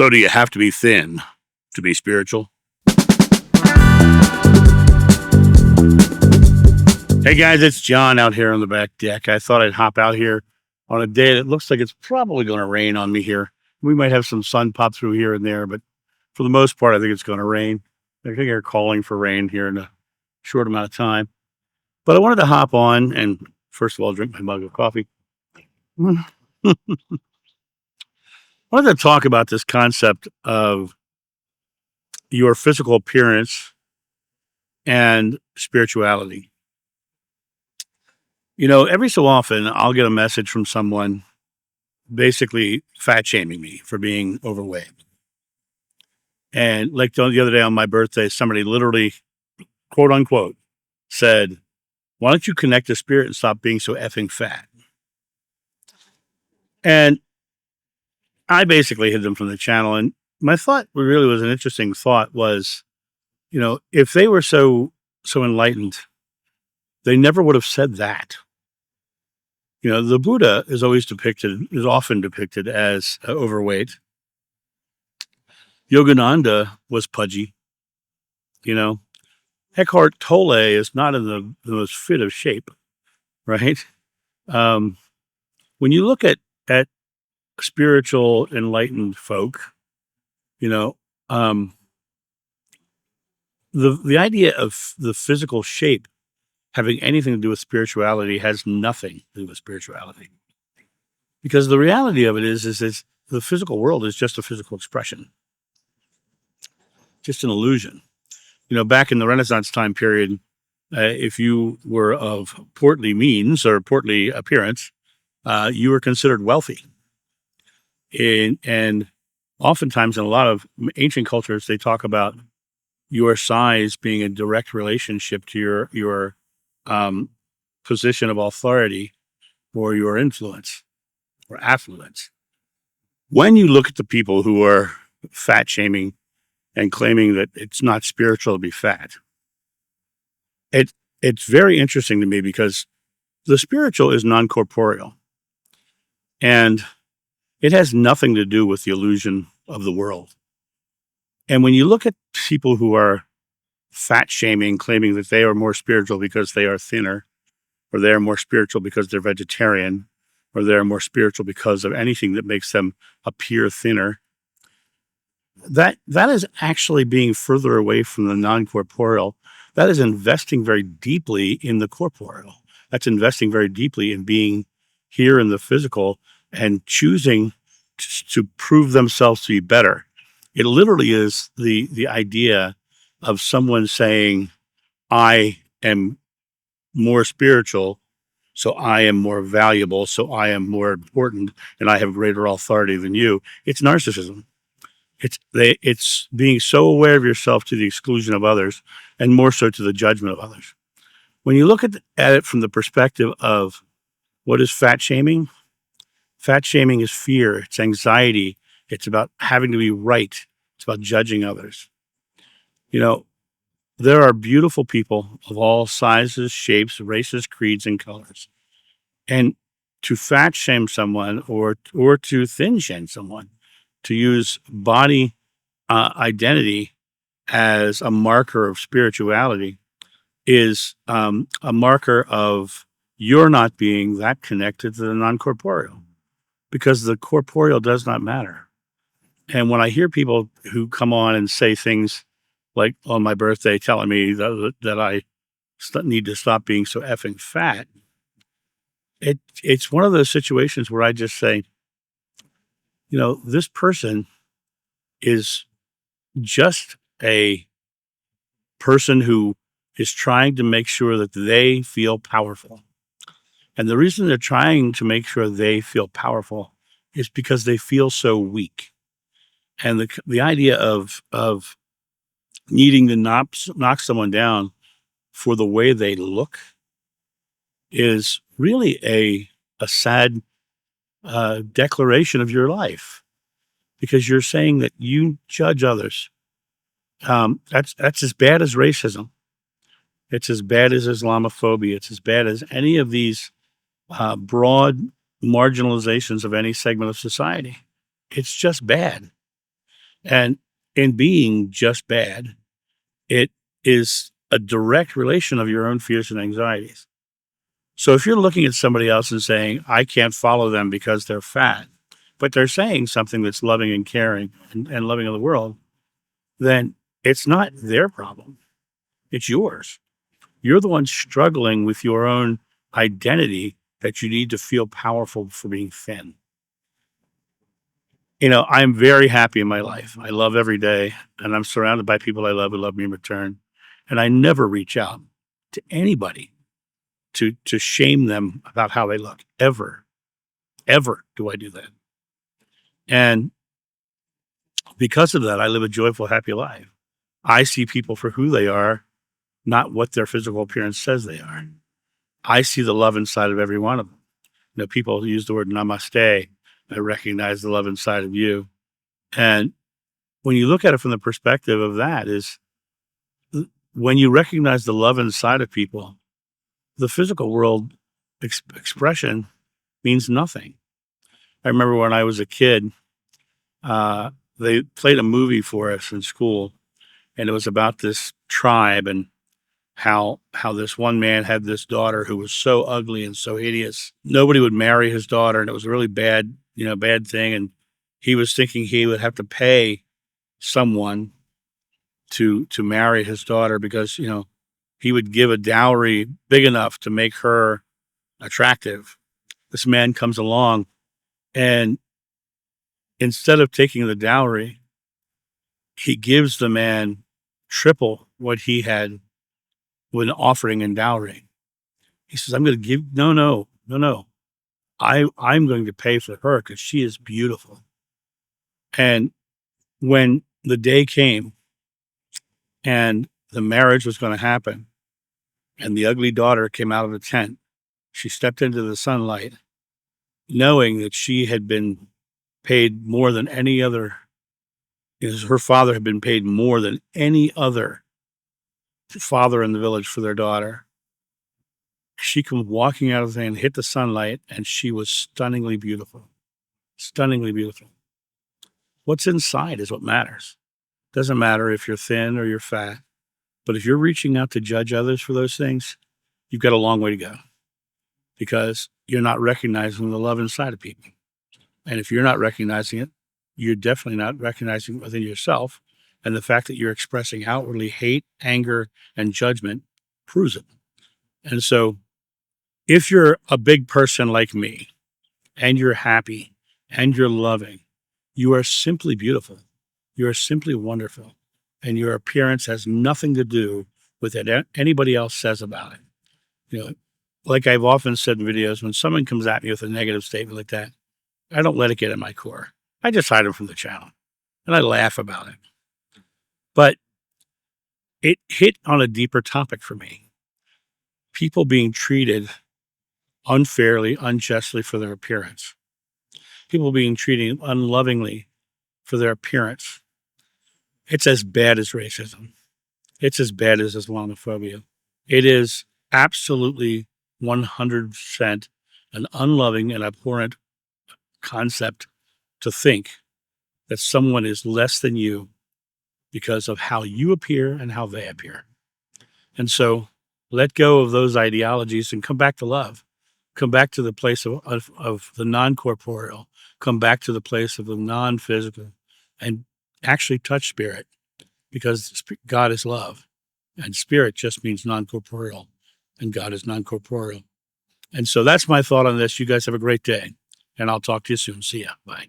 So, do you have to be thin to be spiritual? Hey guys, it's John out here on the back deck. I thought I'd hop out here on a day that looks like it's probably going to rain on me here. We might have some sun pop through here and there, but for the most part, I think it's going to rain. I think they're calling for rain here in a short amount of time. But I wanted to hop on and, first of all, drink my mug of coffee. I wanted to talk about this concept of your physical appearance and spirituality. You know, every so often I'll get a message from someone basically fat shaming me for being overweight. And like the other day on my birthday, somebody literally, quote unquote, said, "Why don't you connect to spirit and stop being so effing fat?" And I basically hid them from the channel. And my thought really was an interesting thought was, if they were so enlightened, they never would have said that. The Buddha is often depicted as overweight. Yogananda was pudgy. Eckhart Tolle is not in the most fit of shape, right? When you look at spiritual enlightened folk, the idea of the physical shape having anything to do with spirituality has nothing to do with spirituality. Because the reality of it is the physical world is just a physical expression, just an illusion. Back in the Renaissance time period, if you were of portly means or portly appearance, you were considered wealthy. And oftentimes in a lot of ancient cultures, they talk about your size being a direct relationship to your position of authority or your influence or affluence. When you look at the people who are fat shaming and claiming that it's not spiritual to be fat, it's very interesting to me because the spiritual is non-corporeal and it has nothing to do with the illusion of the world. And when you look at people who are fat shaming, claiming that they are more spiritual because they are thinner, or they are more spiritual because they're vegetarian, or they're more spiritual because of anything that makes them appear thinner, that is actually being further away from the non-corporeal. That is investing very deeply in the corporeal. That's investing very deeply in being here in the physical and choosing to prove themselves to be better. It literally is the idea of someone saying, "I am more spiritual, so I am more valuable, so I am more important, and I have greater authority than you." It's narcissism. It's being so aware of yourself to the exclusion of others, and more so to the judgment of others. When you look at it from the perspective of what is fat shaming is fear, it's anxiety, it's about having to be right, it's about judging others. There are beautiful people of all sizes, shapes, races, creeds, and colors. And to fat shame someone or to thin shame someone, to use body identity as a marker of spirituality is a marker of you're not being that connected to the non-corporeal, because the corporeal does not matter. And when I hear people who come on and say things like on my birthday telling me that I need to stop being so effing fat, it's one of those situations where I just say, this person is just a person who is trying to make sure that they feel powerful. And the reason they're trying to make sure they feel powerful is because they feel so weak. And the idea of needing to knock someone down for the way they look is really a sad declaration of your life, because you're saying that you judge others. That's as bad as racism. It's as bad as Islamophobia. It's as bad as any of these broad marginalizations of any segment of society. It's just bad. And in being just bad, it is a direct relation of your own fears and anxieties. So if you're looking at somebody else and saying, I can't follow them because they're fat, but they're saying something that's loving and caring and loving of the world, then it's not their problem. It's yours. You're the one struggling with your own identity that you need to feel powerful for being thin. I'm very happy in my life. I love every day, and I'm surrounded by people I love who love me in return. And I never reach out to anybody to shame them about how they look. Ever, ever do I do that. And because of that, I live a joyful, happy life. I see people for who they are, not what their physical appearance says they are. I see the love inside of every one of them. People use the word namaste. I recognize the love inside of you. And when you look at it from the perspective of that is when you recognize the love inside of people, the physical world expression means nothing. I remember when I was a kid, they played a movie for us in school, and it was about this tribe and how this one man had this daughter who was so ugly and so hideous. Nobody would marry his daughter, and it was a really bad thing. And he was thinking he would have to pay someone to marry his daughter because he would give a dowry big enough to make her attractive. This man comes along, and instead of taking the dowry, he gives the man triple what he had when offering in dowry. He says, I'm going to give, no. I'm going to pay for her because she is beautiful. And when the day came and the marriage was going to happen and the ugly daughter came out of the tent, she stepped into the sunlight knowing that she had been paid more than any other, her father had been paid more than any other father in the village for their daughter. She comes walking out of the thing, hit the sunlight, and she was stunningly beautiful. Stunningly beautiful. What's inside is what matters. Doesn't matter if you're thin or you're fat, but if you're reaching out to judge others for those things, you've got a long way to go because you're not recognizing the love inside of people. And if you're not recognizing it, you're definitely not recognizing it within yourself. And the fact that you're expressing outwardly hate, anger, and judgment proves it. And so if you're a big person like me and you're happy and you're loving, you are simply beautiful. You are simply wonderful. And your appearance has nothing to do with what anybody else says about it. Like I've often said in videos, when someone comes at me with a negative statement like that, I don't let it get in my core. I just hide them from the channel and I laugh about it. But it hit on a deeper topic for me. People being treated unfairly, unjustly for their appearance. People being treated unlovingly for their appearance. It's as bad as racism. It's as bad as Islamophobia. It is absolutely 100% an unloving and abhorrent concept to think that someone is less than you because of how you appear and how they appear. And so let go of those ideologies and come back to love. Come back to the place of the non-corporeal. Come back to the place of the non-physical and actually touch spirit because God is love and spirit just means non-corporeal and God is non-corporeal. And so that's my thought on this. You guys have a great day and I'll talk to you soon. See ya. Bye.